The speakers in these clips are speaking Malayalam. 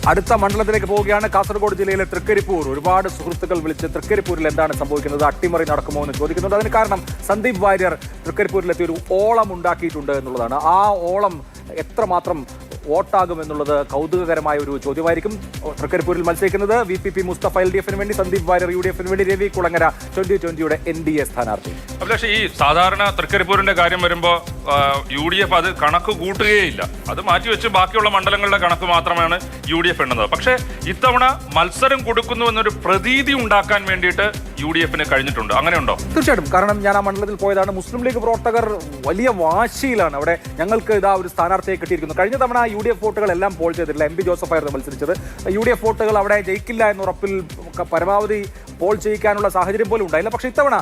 അടുത്ത മണ്ഡലത്തിലേക്ക് പോവുകയാണ്. കാസർഗോഡ് ജില്ലയിലെ തൃക്കരിപ്പൂർ. ഒരുപാട് സുഹൃത്തുക്കൾ വിളിച്ച് തൃക്കരിപ്പൂരിൽ എന്താണ് സംഭവിക്കുന്നത്, അട്ടിമറി നടക്കുമോ എന്ന് ചോദിക്കുന്നുണ്ട്. അതിന് കാരണം സന്ദീപ് വാര്യർ തൃക്കരിപ്പൂരിലെത്തി ഒരു ഓളം ഉണ്ടാക്കിയിട്ടുണ്ട് എന്നുള്ളതാണ്. ആ ഓളം എത്രമാത്രം വോട്ടാകുമെന്നുള്ളത് കൗതുകകരമായ ഒരു ചോദ്യമായിരിക്കും. തൃക്കരിപ്പൂരിൽ മത്സരിക്കുന്നത് VPP മുസ്തഫ LDF-ന് വേണ്ടി, സന്ദീപ് വാര്യർ UDF-ന് വേണ്ടി, രവി കുളങ്ങര 2020 NDA സ്ഥാനാർത്ഥി. പക്ഷേ ഈ സാധാരണ തൃക്കരിപ്പൂരിന്റെ കാര്യം വരുമ്പോൾ UDF അത് കണക്ക് കൂട്ടുകയില്ല, അത് മാറ്റിവെച്ച് ബാക്കിയുള്ള മണ്ഡലങ്ങളുടെ കണക്ക് മാത്രമാണ് UDF എണ്ണുന്നത്. പക്ഷേ ഇത്തവണ മത്സരം കൊടുക്കുന്നു എന്നൊരു പ്രതീതി ഉണ്ടാക്കാൻ വേണ്ടിയിട്ട് UDF-ന് കഴിഞ്ഞിട്ടുണ്ട്. അങ്ങനെയുണ്ടോ? തീർച്ചയായിട്ടും. കാരണം ഞാൻ ആ മണ്ഡലത്തിൽ പോയതാണ്. മുസ്ലിം ലീഗ് പ്രവർത്തകർ വലിയ വാശിയിലാണ്. അവിടെ ഞങ്ങൾക്ക് ഇതാ ഒരു സ്ഥാനാർത്ഥിയെ കിട്ടിയിരിക്കുന്നു. കഴിഞ്ഞ തവണ UDF വോട്ടുകളെല്ലാം പോൾ ചെയ്തിട്ടില്ല. MP ജോസഫ് ആയിരുന്നു മത്സരിച്ചത്. UDF വോട്ടുകൾ അവിടെ ജയിക്കില്ല എന്ന ഉറപ്പിൽ പരമാവധി പോൾ ചെയ്യിക്കാനുള്ള സാഹചര്യം പോലും ഉണ്ടായില്ല. പക്ഷേ ഇത്തവണ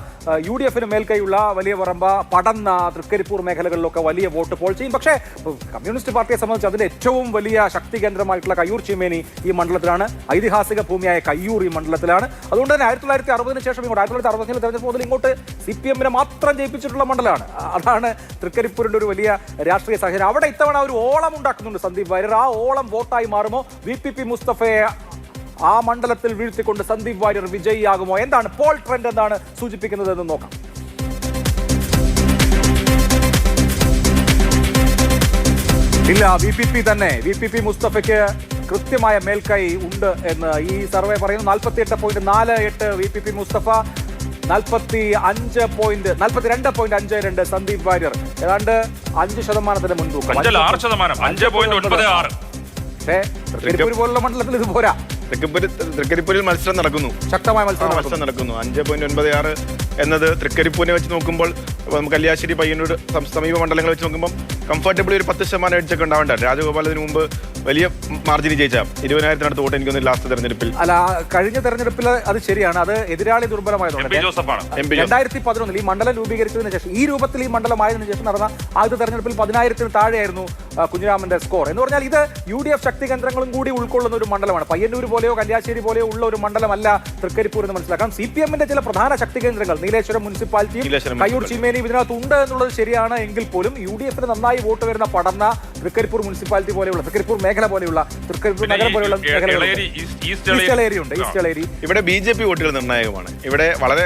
UDF-ന് മേൽക്കൈയുള്ള വലിയ പറമ്പ, പടന്ന, തൃക്കരിപ്പൂർ മേഖലകളിലൊക്കെ വലിയ വോട്ട് പോൾ ചെയ്യും. പക്ഷേ കമ്മ്യൂണിസ്റ്റ് പാർട്ടിയെ സംബന്ധിച്ച് അതിന്റെ ഏറ്റവും വലിയ ശക്തി കേന്ദ്രമായിട്ടുള്ള കയ്യൂർ ചീമേനി ഈ മണ്ഡലത്തിലാണ്. ഐതിഹാസിക ഭൂമിയായ കയ്യൂർ ഈ മണ്ഡലത്തിലാണ്. അതുകൊണ്ട് തന്നെ 1960 ശേഷം ഇങ്ങോട്ട് 1960 തെരഞ്ഞെടുപ്പ് മുതൽ ഇങ്ങോട്ട് CPM-നെ മാത്രം ജയിപ്പിച്ചിട്ടുള്ള മണ്ഡലമാണ്. അതാണ് തൃക്കരിപ്പൂരിന്റെ ഒരു വലിയ രാഷ്ട്രീയ സാഹചര്യം. അവിടെ ഇത്തവണ ഒരു ഓളം ഉണ്ടാക്കുന്നുണ്ട് സന്ദീപ് വാര്യർ. ആ ഓളം വോട്ടായി മാറുമോ? VPP മുസ്തഫയെ ആ മണ്ഡലത്തിൽ വീഴ്ത്തിക്കൊണ്ട് സന്ദീപ് വാര്യർ വിജയിയാകുമോ? എന്താണ് പോൾ ട്രെൻഡ്, എന്താണ് സൂചിപ്പിക്കുന്നത് എന്ന് നോക്കാം. ഇല്ല, VPP മുസ്തഫയ്ക്ക് കൃത്യമായ മേൽക്കൈ ഉണ്ട് എന്ന് ഈ സർവേ പറയുന്നു. 48.48 VPP മുസ്തഫ, 42.52 സന്ദീപ് വാര്യർ. ഏതാണ്ട് 5% മുൻതൂക്കം. 5.96. പക്ഷേ തൃക്കരിപ്പൂർ പോലുള്ള മണ്ഡലത്തിൽ ഇത് പോരാ. തൃക്കരിപ്പൂരിൽ മത്സരം നടക്കുന്നു, ശക്തമായ മത്സരം നടക്കുന്നു. 5.96 എന്നത് തൃക്കരിപ്പൂരിനെ വെച്ച് നോക്കുമ്പോൾ, കല്യാശ്ശേരി, പയ്യന്നൂർ സമീപ മണ്ഡലങ്ങൾ വെച്ച് നോക്കുമ്പോൾ കംഫർട്ടബിളി ഒരു 10% എഡ്ജൊക്കെ ഉണ്ടാവേണ്ട. രാജഗോപാൽ ഇതിനു മുമ്പ് വലിയ മാർജിന് ജയിച്ച 20,000 വോട്ട് എനിക്കൊന്ന് ലാസ്റ്റ് തെരഞ്ഞെടുപ്പിൽ. അല്ല, കഴിഞ്ഞ തെരഞ്ഞെടുപ്പിൽ അത് ശരിയാണ്. അത് എതിരാളി ദുർബലമായതുകൊണ്ട് 2011 ഈ മണ്ഡലം രൂപീകരിച്ചതിന് ശേഷം, ഈ രൂപത്തിൽ ഈ മണ്ഡലമായതിനു ശേഷം നടന്ന ആദ്യത്തെ തെരഞ്ഞെടുപ്പിൽ 10,000-ന് താഴെയായിരുന്നു കുഞ്ഞിരാമന്റെ സ്കോർ. എന്ന് പറഞ്ഞാൽ ഇത് UDF ശക്തി കേന്ദ്രങ്ങളും കൂടി ഉൾക്കൊള്ളുന്ന ഒരു മണ്ഡലമാണ്. പയ്യന്നൂർ പോലെയോ കല്യാശ്ശേരി പോലെയോ ഉള്ള ഒരു മണ്ഡലമല്ല തൃക്കരിപ്പൂർ എന്ന് മനസ്സിലാക്കാം. CPM-ന്റെ ചില പ്രധാന ശക്തി കേന്ദ്രങ്ങൾ നീലേശ്വരം മുനിസിപ്പാലിറ്റിയും കയ്യൂർ ചീമേനിയും ഇതിനകത്ത് ഉണ്ട് എന്നുള്ളത് ശരിയാണ്. എങ്കിൽ പോലും UDF-ന് നന്നായി വോട്ട് വരുന്ന പടന്ന തൃക്കരിപ്പൂർ മുനിസിപ്പാലിറ്റി പോലെയുള്ള, തൃക്കരിപ്പൂർ മേഖല പോലെയുള്ള, തൃക്കരിപ്പൂർ നഗരം പോലെയുള്ള മേഖലകളുണ്ട്. ഇവിടെ BJP വോട്ടുകൾ നിർണായകമാണ്. ഇവിടെ വളരെ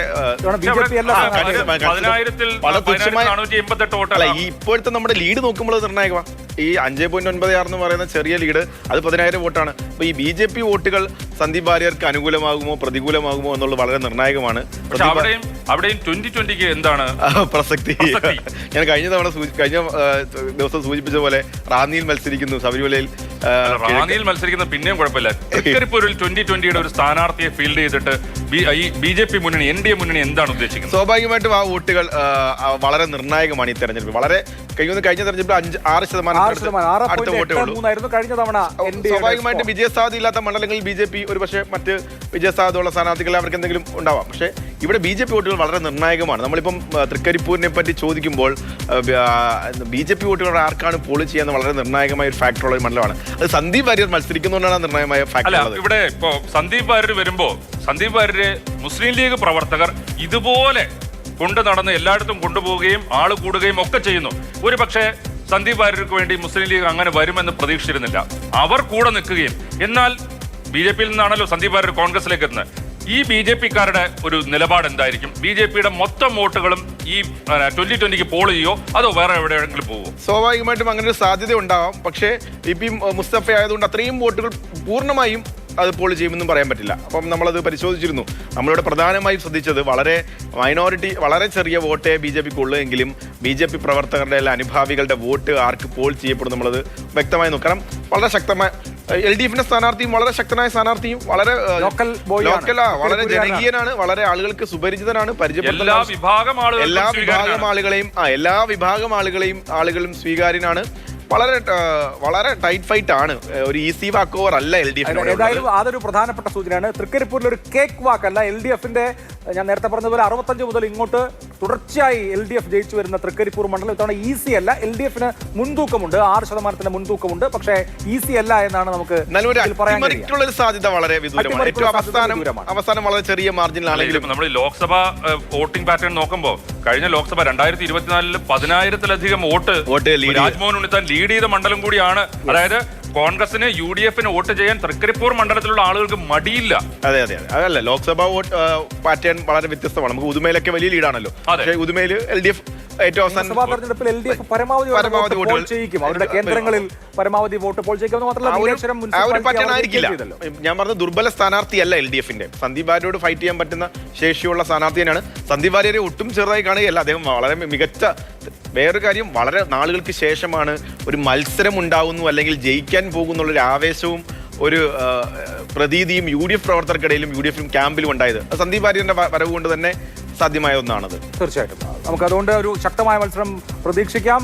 ഇപ്പോഴത്തെ നമ്മുടെ ലീഡ് നോക്കുമ്പോൾ നിർണായകമാണ്. ഈ 5.96 എന്ന് പറയുന്ന ചെറിയ ലീഡ്, അത് 10,000 വോട്ടാണ്. അപ്പൊ ഈ BJP വോട്ടുകൾ സന്ദീപ് വാര്യർക്ക് അനുകൂലമാകുമോ പ്രതികൂലമാകുമോ എന്നുള്ളത് വളരെ നിർണായകമാണ്. അവിടെയും 2020 എന്താണ് പ്രസക്തി? ഞാൻ കഴിഞ്ഞ ദിവസം സൂചിപ്പിച്ച പോലെ റാന്നിയിൽ മത്സരിക്കുന്നു, ശബരിമലയിൽ മത്സരിക്കുന്ന പിന്നെയും കുഴപ്പമില്ല. തൃക്കരിപ്പൂരിൽ 2020 ഒരു സ്ഥാനാർത്ഥിയെ ഫീൽഡ് ചെയ്തിട്ട് ഈ BJP മുന്നണി, NDA മുന്നണി എന്താണ് ഉദ്ദേശിക്കുന്നത്? സ്വാഭാവികമായിട്ടും ആ വോട്ടുകൾ വളരെ നിർണായകമാണ് ഈ തെരഞ്ഞെടുപ്പ്. വളരെ കഴിഞ്ഞ തെരഞ്ഞെടുപ്പിൽ 6% അടുത്ത വോട്ടുകൾ. സ്വാഭാവികമായിട്ടും വിജയസാധ്യത ഇല്ലാത്ത മണ്ഡലങ്ങളിൽ BJP ഒരു പക്ഷേ മറ്റ് വിജയസാധ്യതയുള്ള സ്ഥാനാർത്ഥികൾ അവർക്ക് എന്തെങ്കിലും ഉണ്ടാവാം. പക്ഷേ ഇവിടെ BJP വോട്ടുകൾ വളരെ നിർണായകമാണ്. നമ്മളിപ്പം തൃക്കരിപ്പൂരിനെ പറ്റി ചോദിക്കുമ്പോൾ BJP വോട്ടുകൾ ആർക്കാണ് പോൾ ചെയ്യാന്ന് വളരെ നിർണായകമായ ഒരു ഫാക്ടറുള്ള ഒരു മണ്ഡലമാണ്. അത് സന്ദീപ് വാര്യർ മത്സരിക്കുന്നതുകൊണ്ടാണ് നിർണായകമായ ഫാക്ടർ. ഇവിടെ ഇപ്പോ സന്ദീപ് വാര്യർ വരുമ്പോ സന്ദീപ് വാര്യരെ മുസ്ലിം ലീഗ് പ്രവർത്തകർ ഇതുപോലെ കൊണ്ടു നടന്ന് എല്ലായിടത്തും കൊണ്ടുപോവുകയും ആള് കൂടുകയും ഒക്കെ ചെയ്യുന്നു. ഒരു പക്ഷേ സന്ദീപ് വാര്യർക്ക് വേണ്ടി മുസ്ലിം ലീഗ് അങ്ങനെ വരുമെന്ന് പ്രതീക്ഷിച്ചിരുന്നില്ല. അവർ കൂടെ നിൽക്കുകയും, എന്നാൽ BJP-യിൽ നിന്നാണല്ലോ സന്ദീപ് വാര്യർ കോൺഗ്രസിലേക്ക് എത്തുന്നത്. ഈ BJP-ക്കാരുടെ ഒരു നിലപാട് എന്തായിരിക്കും? BJP-യുടെ മൊത്തം വോട്ടുകളും ഈ 2020 പോൾ ചെയ്യോ അതോ വേറെ എവിടെയെങ്കിലും പോവോ? സ്വാഭാവികമായിട്ടും അങ്ങനെ ഒരു സാധ്യത ഉണ്ടാവാം. പക്ഷേ VP മുസ്തഫ ആയതുകൊണ്ട് അത്രയും വോട്ടുകൾ പൂർണ്ണമായും അത് പോൾ ചെയ്യുമെന്നും പറയാൻ പറ്റില്ല. അപ്പം നമ്മളത് പരിശോധിച്ചിരുന്നു. നമ്മളിവിടെ പ്രധാനമായും ശ്രദ്ധിച്ചത് വളരെ വളരെ ചെറിയ വോട്ടേ BJPക്ക് ഉള്ളൂ. എങ്കിലും BJP പ്രവർത്തകരുടെ അല്ല അനുഭാവികളുടെ വോട്ട് ആർക്ക് പോൾ ചെയ്യപ്പെടും എന്നുള്ളത് വ്യക്തമായി നോക്കണം. വളരെ ശക്തമായ LDF-ന്റെ സ്ഥാനാർത്ഥിയും വളരെ ശക്തനായ സ്ഥാനാർത്ഥിയും വളരെ വളരെ ജനകീയനാണ്, വളരെ ആളുകൾക്ക് സുപരിചിതനാണ്, പരിചയപ്പെടുന്ന എല്ലാ വിഭാഗം ആളുകളും സ്വീകാര്യനാണ്. വളരെ ടൈറ്റ് ഫൈറ്റ് ആണ്. ഒരു ഈസി വാക്ക് ഓവർ അല്ല LDF. ഏതായാലും അതൊരു പ്രധാനപ്പെട്ട സൂചനയാണ്. തൃക്കരിപ്പൂരിൽ ഒരു കേക്ക് വാക്ക് അല്ല. LDF-ന്റെ ഞാൻ നേരത്തെ പറഞ്ഞതുപോലെ 65 മുതൽ ഇങ്ങോട്ട് തുടർച്ചയായി LDF ജയിച്ചു വരുന്ന തൃക്കരിപ്പൂർ മണ്ഡലം ഇത്തവണ ഈസി അല്ല. LDF-ന് മുൻതൂക്കമുണ്ട്, 6% മുൻതൂക്കമുണ്ട്. പക്ഷേ ഈസി അല്ല എന്നാണ് നമുക്ക് പറയാൻ സാധ്യത. വളരെ അവസാനം വളരെ ചെറിയ മാർജിനിലാണെങ്കിലും നമ്മൾ ലോക്സഭ വോട്ടിംഗ് പാറ്റേൺ നോക്കുമ്പോൾ കഴിഞ്ഞ ലോക്സഭ 2024 10,000-ലധികം വോട്ട് രാജ്മോഹൻ ഉണ്ണിത്താൻ ലീഡ് ചെയ്ത മണ്ഡലം കൂടിയാണ്. അതായത് കോൺഗ്രസിന് UDF-ന് വോട്ട് ചെയ്യാൻ തൃക്കരിപ്പൂർ മണ്ഡലത്തിലുള്ള ആളുകൾക്ക് മടിയില്ല. അതെ അതെ അതെ അതല്ല, ലോക്സഭാ വോട്ട് പാറ്റേൺ വളരെ വ്യത്യസ്തമാണ്. നമുക്ക് ഉദുമയിലൊക്കെ വലിയ ലീഡാണല്ലോ, പക്ഷേ ഉദുമയിൽ LDF ഏറ്റവും അവസാനം നിയമസഭാ തെരഞ്ഞെടുപ്പിൽ LDF പരമാവധി പോൾ ചെയ്യിക്കും. അവരുടെ കേന്ദ്രങ്ങളിൽ പരമാവധി വോട്ട് പോൾ ചെയ്യിക്കും. മാത്രമല്ല ആ ഒരു പാറ്റേൺ ആയിരിക്കില്ല. ഞാൻ പറഞ്ഞ ദുർബല സ്ഥാനാർത്ഥിയല്ല LDF-ന്റെ. സന്ദീപ് വാര്യരോട് ഫൈറ്റ് ചെയ്യാൻ പറ്റുന്ന ശേഷിയുള്ള സ്ഥാനാർത്ഥി തന്നെയാണ്. സന്ദീപ് വാര്യരെ ഒട്ടും ചെറുതായി കാണുകയല്ല, അദ്ദേഹം വളരെ മികച്ച. വേറൊരു കാര്യം, വളരെ നാളുകൾക്ക് ശേഷമാണ് ഒരു മത്സരം ഉണ്ടാവുന്നു അല്ലെങ്കിൽ ജയിക്കാൻ പോകുന്നുള്ളൊരു ആവേശവും ഒരു പ്രതീതിയും UDF പ്രവർത്തകർക്കിടയിലും UDF ക്യാമ്പിലും ഉണ്ടായത്. സന്ദീപ് വാര്യരുടെ വരവ് കൊണ്ട് തന്നെ സാധ്യമായ ഒന്നാണത്. തീർച്ചയായിട്ടും നമുക്ക് അതുകൊണ്ട് ഒരു ശക്തമായ മത്സരം പ്രതീക്ഷിക്കാം.